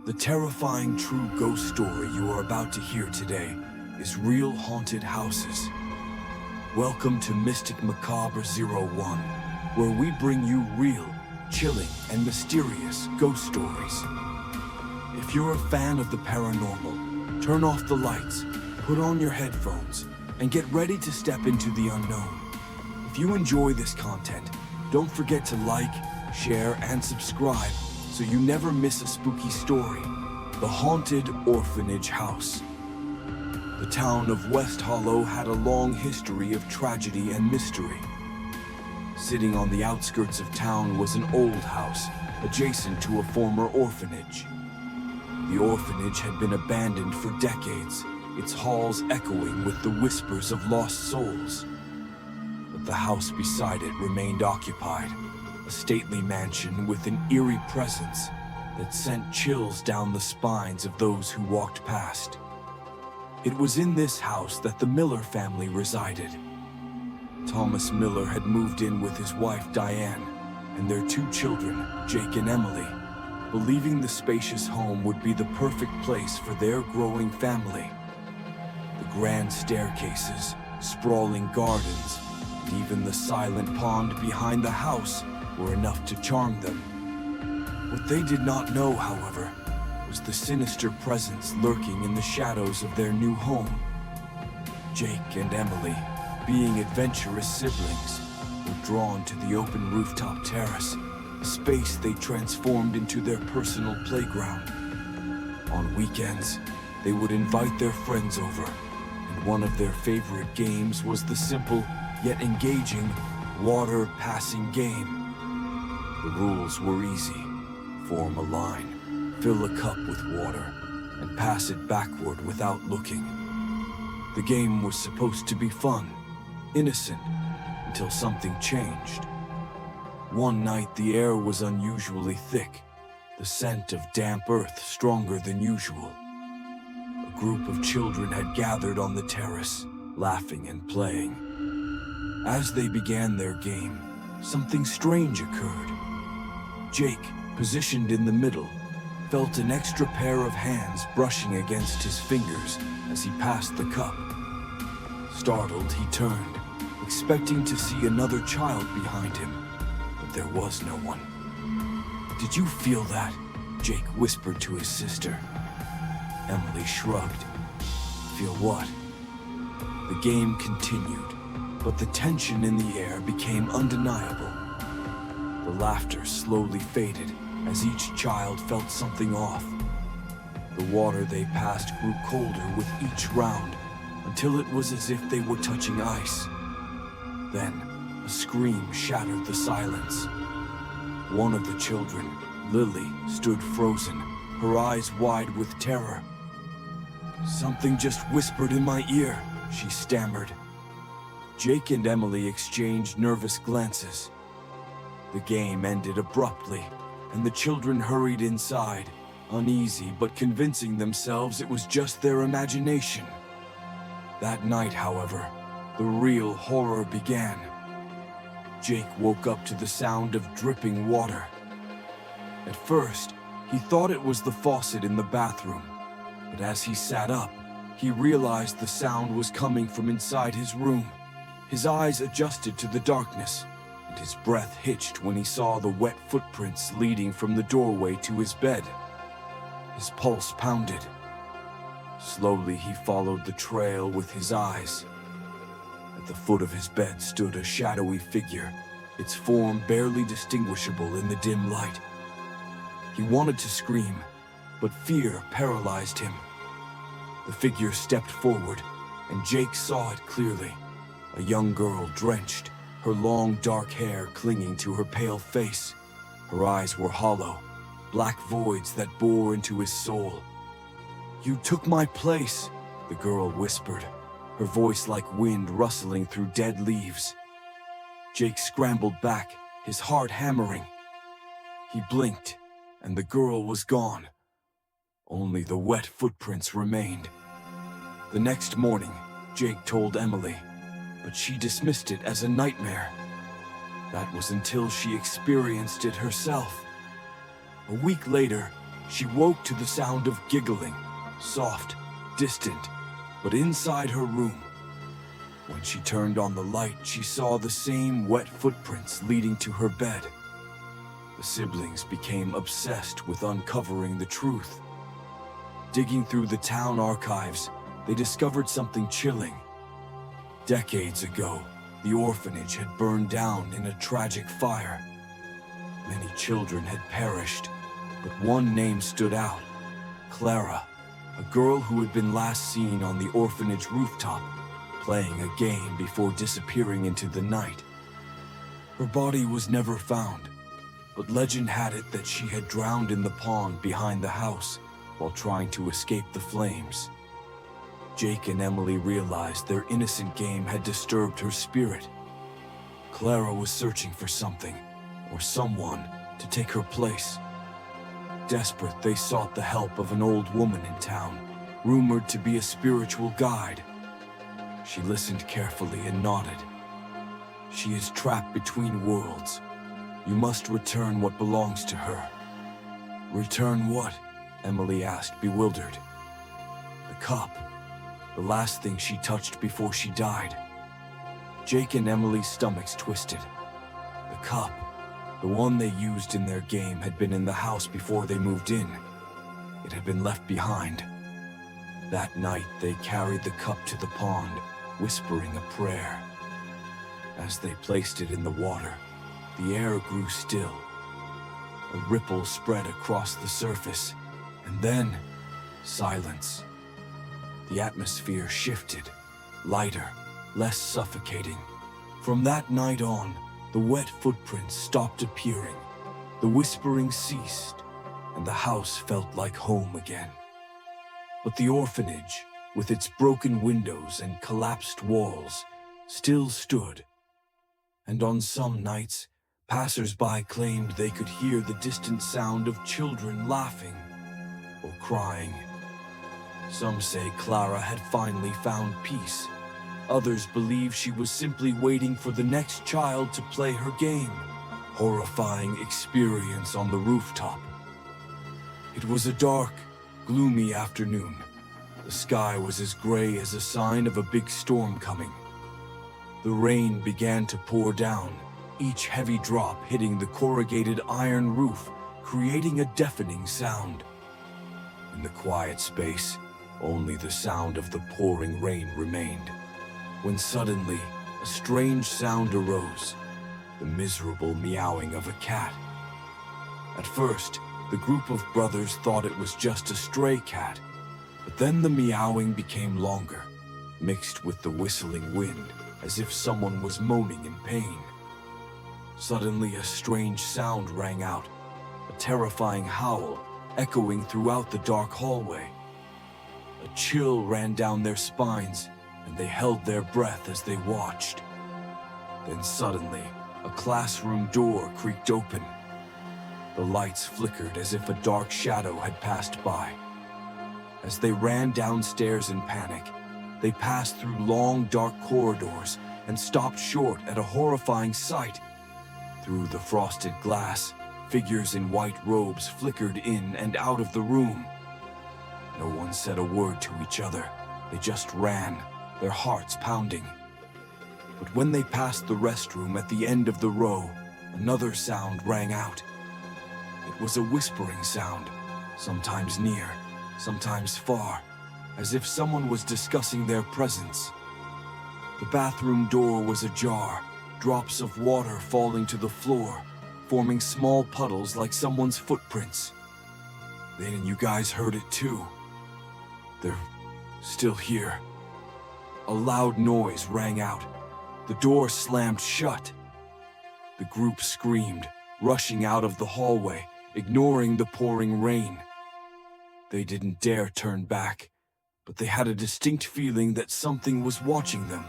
The terrifying true ghost story you are about to hear today is Real Haunted Houses. Welcome to Mystic Macabre 01, where we bring you real, chilling, and mysterious ghost stories. If you're a fan of the paranormal, turn off the lights, put on your headphones, and get ready to step into the unknown. If you enjoy this content, don't forget to like, share, and subscribe so you never miss a spooky story. The Haunted Orphanage House. The town of West Hollow had a long history of tragedy and mystery. Sitting on the outskirts of town was an old house adjacent to a former orphanage. The orphanage had been abandoned for decades, its halls echoing with the whispers of lost souls. But the house beside it remained occupied, a stately mansion with an eerie presence that sent chills down the spines of those who walked past. It was in this house that the Miller family resided. Thomas Miller had moved in with his wife Diane and their two children, Jake and Emily, believing the spacious home would be the perfect place for their growing family. The grand staircases, sprawling gardens, and even the silent pond behind the house were enough to charm them. What they did not know, however, was the sinister presence lurking in the shadows of their new home. Jake and Emily, being adventurous siblings, were drawn to the open rooftop terrace, a space they transformed into their personal playground. On weekends, they would invite their friends over, and one of their favorite games was the simple yet engaging water passing game. The rules were easy. Form a line, fill a cup with water, and pass it backward without looking. The game was supposed to be fun, innocent, until something changed. One night the air was unusually thick, the scent of damp earth stronger than usual. A group of children had gathered on the terrace, laughing and playing. As they began their game, something strange occurred. Jake, positioned in the middle, felt an extra pair of hands brushing against his fingers as he passed the cup. Startled, he turned, expecting to see another child behind him, but there was no one. "Did you feel that?" Jake whispered to his sister. Emily shrugged. "Feel what?" The game continued, but the tension in the air became undeniable. The laughter slowly faded as each child felt something off. The water they passed grew colder with each round until it was as if they were touching ice. Then, a scream shattered the silence. One of the children, Lily, stood frozen, her eyes wide with terror. "Something just whispered in my ear," she stammered. Jake and Emily exchanged nervous glances. The game ended abruptly, and the children hurried inside, uneasy but convincing themselves it was just their imagination. That night, however, the real horror began. Jake woke up to the sound of dripping water. At first, he thought it was the faucet in the bathroom, but as he sat up, he realized the sound was coming from inside his room. His eyes adjusted to the darkness, and his breath hitched when he saw the wet footprints leading from the doorway to his bed. His pulse pounded. Slowly, he followed the trail with his eyes. At the foot of his bed stood a shadowy figure, its form barely distinguishable in the dim light. He wanted to scream, but fear paralyzed him. The figure stepped forward, and Jake saw it clearly. A young girl drenched, her long dark hair clinging to her pale face. Her eyes were hollow, black voids that bore into his soul. "You took my place," the girl whispered, her voice like wind rustling through dead leaves. Jake scrambled back, his heart hammering. He blinked, and the girl was gone. Only the wet footprints remained. The next morning, Jake told Emily, but she dismissed it as a nightmare. That was until she experienced it herself. A week later, She woke to the sound of giggling, soft, distant, but inside her room. When she turned on the light, she saw the same wet footprints leading to her bed. The siblings became obsessed with uncovering the truth. Digging through the town archives, they discovered something chilling. Decades ago, the orphanage had burned down in a tragic fire. Many children had perished, but one name stood out: Clara, a girl who had been last seen on the orphanage rooftop, playing a game before disappearing into the night. Her body was never found, but legend had it that she had drowned in the pond behind the house while trying to escape the flames. Jake and Emily realized their innocent game had disturbed her spirit. Clara was searching for something, or someone, to take her place. Desperate, they sought the help of an old woman in town, rumored to be a spiritual guide. She listened carefully and nodded. "She is trapped between worlds. You must return what belongs to her." "Return what?" Emily asked, bewildered. "The cup. The last thing she touched before she died." Jake and Emily's stomachs twisted. The cup, the one they used in their game, had been in the house before they moved in. It had been left behind. That night, they carried the cup to the pond, whispering a prayer. As they placed it in the water, the air grew still. A ripple spread across the surface, and then silence. The atmosphere shifted, lighter, less suffocating. From that night on, the wet footprints stopped appearing, the whispering ceased, and the house felt like home again. But the orphanage, with its broken windows and collapsed walls, still stood. And on some nights, passers-by claimed they could hear the distant sound of children laughing or crying. Some say Clara had finally found peace. Others believe she was simply waiting for the next child to play her game. Horrifying experience on the rooftop. It was a dark, gloomy afternoon. The sky was as gray as a sign of a big storm coming. The rain began to pour down, each heavy drop hitting the corrugated iron roof, creating a deafening sound. In the quiet space, only the sound of the pouring rain remained, when suddenly a strange sound arose, the miserable meowing of a cat. At first, the group of brothers thought it was just a stray cat, but then the meowing became longer, mixed with the whistling wind, as if someone was moaning in pain. Suddenly, a strange sound rang out, a terrifying howl echoing throughout the dark hallway. A chill ran down their spines, and they held their breath as they watched. Then suddenly, a classroom door creaked open. The lights flickered as if a dark shadow had passed by. As they ran downstairs in panic, they passed through long, dark corridors and stopped short at a horrifying sight. Through the frosted glass, figures in white robes flickered in and out of the room. No one said a word to each other. They just ran, their hearts pounding. But when they passed the restroom at the end of the row, another sound rang out. It was a whispering sound, sometimes near, sometimes far, as if someone was discussing their presence. The bathroom door was ajar, drops of water falling to the floor, forming small puddles like someone's footprints. Then you guys heard it too. They're still here. A loud noise rang out. The door slammed shut. The group screamed, rushing out of the hallway, ignoring the pouring rain. They didn't dare turn back, but they had a distinct feeling that something was watching them.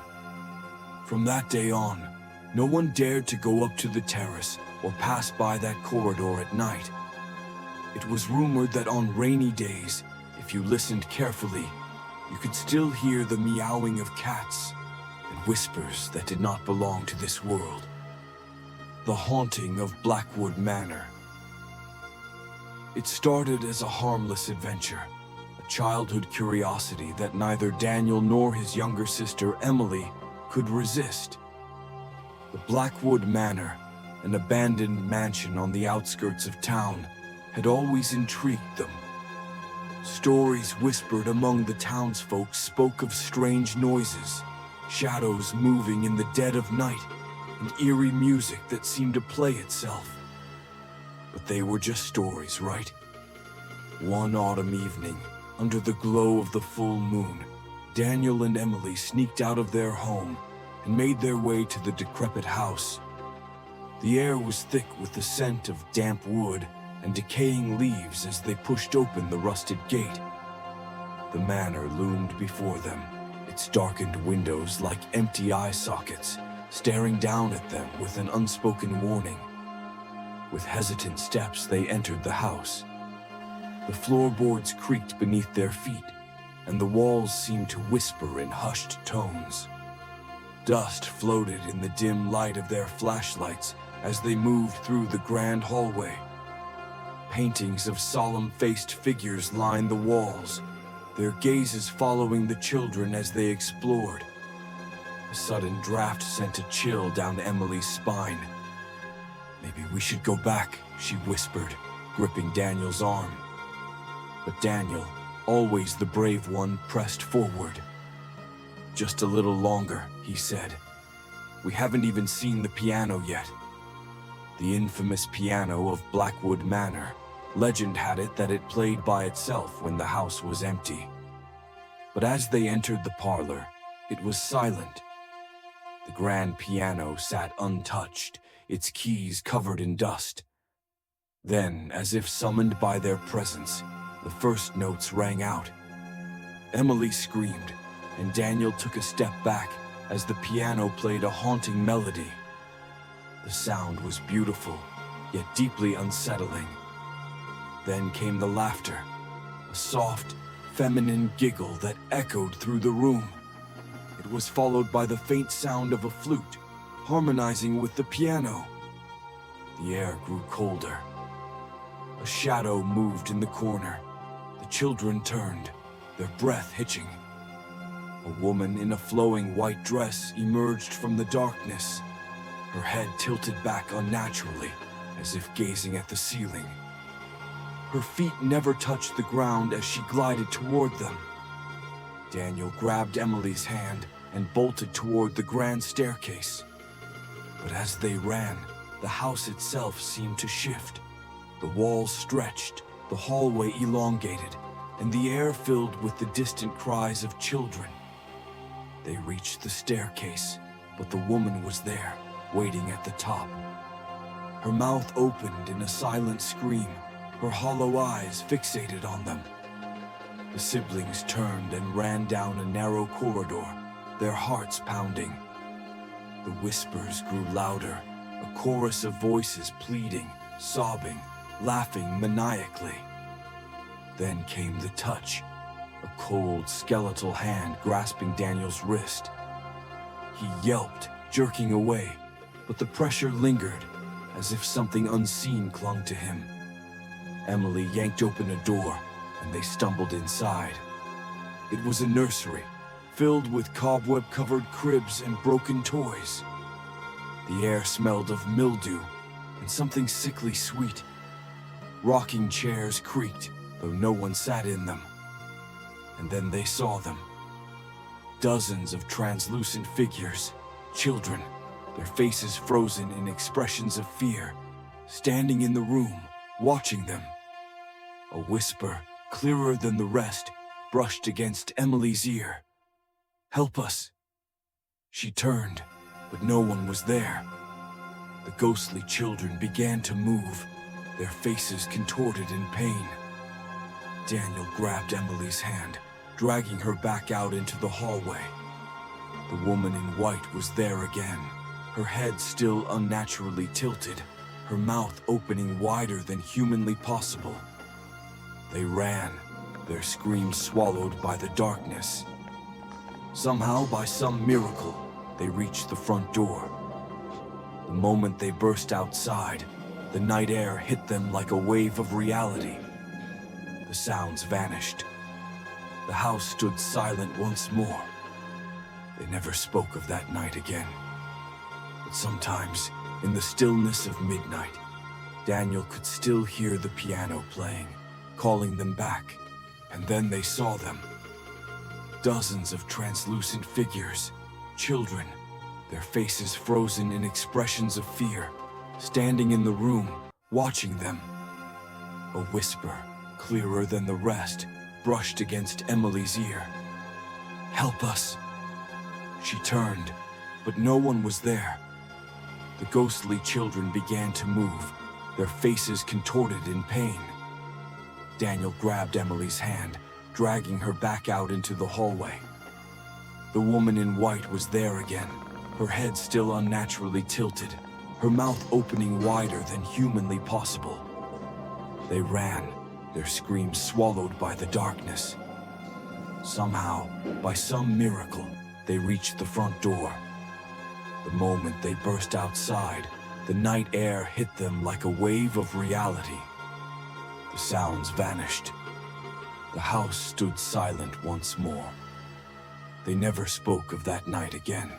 From that day on, no one dared to go up to the terrace or pass by that corridor at night. It was rumored that on rainy days, if you listened carefully, you could still hear the meowing of cats and whispers that did not belong to this world. The Haunting of Blackwood Manor. It started as a harmless adventure, a childhood curiosity that neither Daniel nor his younger sister Emily could resist. The Blackwood Manor, an abandoned mansion on the outskirts of town, had always intrigued them. Stories whispered among the townsfolk spoke of strange noises, shadows moving in the dead of night, and eerie music that seemed to play itself. But they were just stories, right? One autumn evening, under the glow of the full moon, Daniel and Emily sneaked out of their home and made their way to the decrepit house. The air was thick with the scent of damp wood and decaying leaves as they pushed open the rusted gate. The manor loomed before them, its darkened windows like empty eye sockets, staring down at them with an unspoken warning. With hesitant steps, they entered the house. The floorboards creaked beneath their feet, and the walls seemed to whisper in hushed tones. Dust floated in the dim light of their flashlights as they moved through the grand hallway. Paintings of solemn-faced figures lined the walls, their gazes following the children as they explored. A sudden draft sent a chill down Emily's spine. "Maybe we should go back," she whispered, gripping Daniel's arm. But Daniel, always the brave one, pressed forward. "Just a little longer," he said. "We haven't even seen the piano yet." The infamous piano of Blackwood Manor. Legend had it that it played by itself when the house was empty. But as they entered the parlor, it was silent. The grand piano sat untouched, its keys covered in dust. Then, as if summoned by their presence, the first notes rang out. Emily screamed, and Daniel took a step back as the piano played a haunting melody. The sound was beautiful, yet deeply unsettling. Then came the laughter, a soft, feminine giggle that echoed through the room. It was followed by the faint sound of a flute, harmonizing with the piano. The air grew colder. A shadow moved in the corner. The children turned, their breath hitching. A woman in a flowing white dress emerged from the darkness, her head tilted back unnaturally, as if gazing at the ceiling. Her feet never touched the ground as she glided toward them. Daniel grabbed Emily's hand and bolted toward the grand staircase. But as they ran, the house itself seemed to shift. The walls stretched, the hallway elongated, and the air filled with the distant cries of children. They reached the staircase, but the woman was there, waiting at the top. Her mouth opened in a silent scream, her hollow eyes fixated on them. The siblings turned and ran down a narrow corridor, their hearts pounding. The whispers grew louder, a chorus of voices pleading, sobbing, laughing maniacally. Then came the touch, a cold, skeletal hand grasping Daniel's wrist. He yelped, jerking away, but the pressure lingered, as if something unseen clung to him. Emily yanked open a door, and they stumbled inside. It was a nursery, filled with cobweb-covered cribs and broken toys. The air smelled of mildew and something sickly sweet. Rocking chairs creaked, though no one sat in them. And then they saw them. Dozens of translucent figures, children, their faces frozen in expressions of fear, standing in the room, watching them. A whisper, clearer than the rest, brushed against Emily's ear. "Help us." She turned, but no one was there. The ghostly children began to move, their faces contorted in pain. Daniel grabbed Emily's hand, dragging her back out into the hallway. The woman in white was there again, her head still unnaturally tilted, her mouth opening wider than humanly possible. They ran, their screams swallowed by the darkness. Somehow, by some miracle, they reached the front door. The moment they burst outside, the night air hit them like a wave of reality. The sounds vanished. The house stood silent once more. They never spoke of that night again. But sometimes, in the stillness of midnight, Daniel could still hear the piano playing, calling them back, and then they saw them. Dozens of translucent figures, children, their faces frozen in expressions of fear, standing in the room, watching them. A whisper, clearer than the rest, brushed against Emily's ear. "Help us." She turned, but no one was there. The ghostly children began to move, their faces contorted in pain. Daniel grabbed Emily's hand, dragging her back out into the hallway. The woman in white was there again, her head still unnaturally tilted, her mouth opening wider than humanly possible. They ran, their screams swallowed by the darkness. Somehow, by some miracle, they reached the front door. The moment they burst outside, the night air hit them like a wave of reality. The sounds vanished. The house stood silent once more. They never spoke of that night again.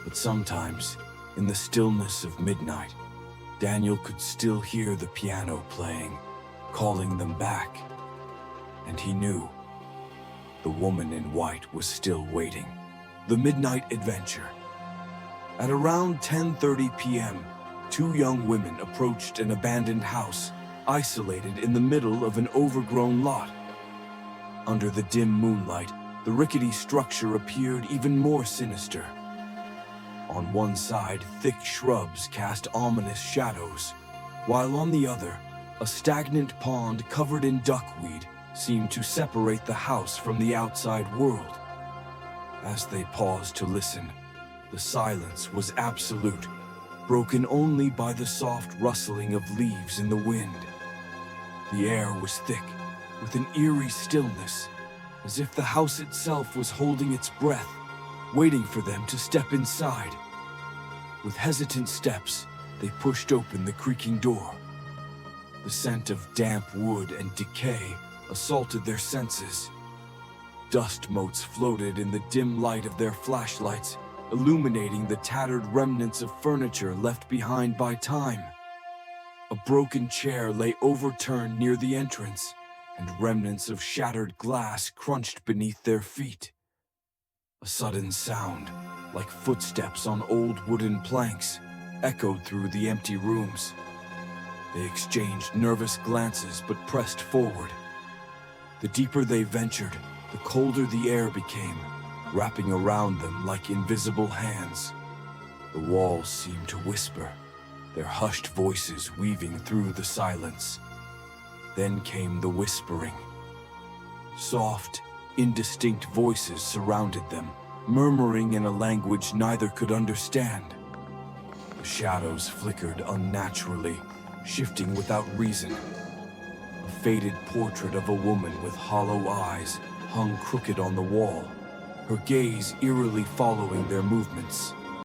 But sometimes, in the stillness of midnight, Daniel could still hear the piano playing, calling them back. And he knew the woman in white was still waiting. The Midnight Adventure. At around 10:30 p.m., two young women approached an abandoned house, isolated in the middle of an overgrown lot. Under the dim moonlight, the rickety structure appeared even more sinister. On one side, thick shrubs cast ominous shadows, while on the other, a stagnant pond covered in duckweed seemed to separate the house from the outside world. As they paused to listen, the silence was absolute, broken only by the soft rustling of leaves in the wind. The air was thick, with an eerie stillness, as if the house itself was holding its breath, waiting for them to step inside. With hesitant steps, they pushed open the creaking door. The scent of damp wood and decay assaulted their senses. Dust motes floated in the dim light of their flashlights, illuminating the tattered remnants of furniture left behind by time. A broken chair lay overturned near the entrance, and remnants of shattered glass crunched beneath their feet. A sudden sound, like footsteps on old wooden planks, echoed through the empty rooms. They exchanged nervous glances but pressed forward. The deeper they ventured, the colder the air became, wrapping around them like invisible hands. The walls seemed to whisper, their hushed voices weaving through the silence. Then came the whispering. Soft, indistinct voices surrounded them, murmuring in a language neither could understand. The shadows flickered unnaturally, shifting without reason. A faded portrait of a woman with hollow eyes hung crooked on the wall, her gaze eerily following their movements.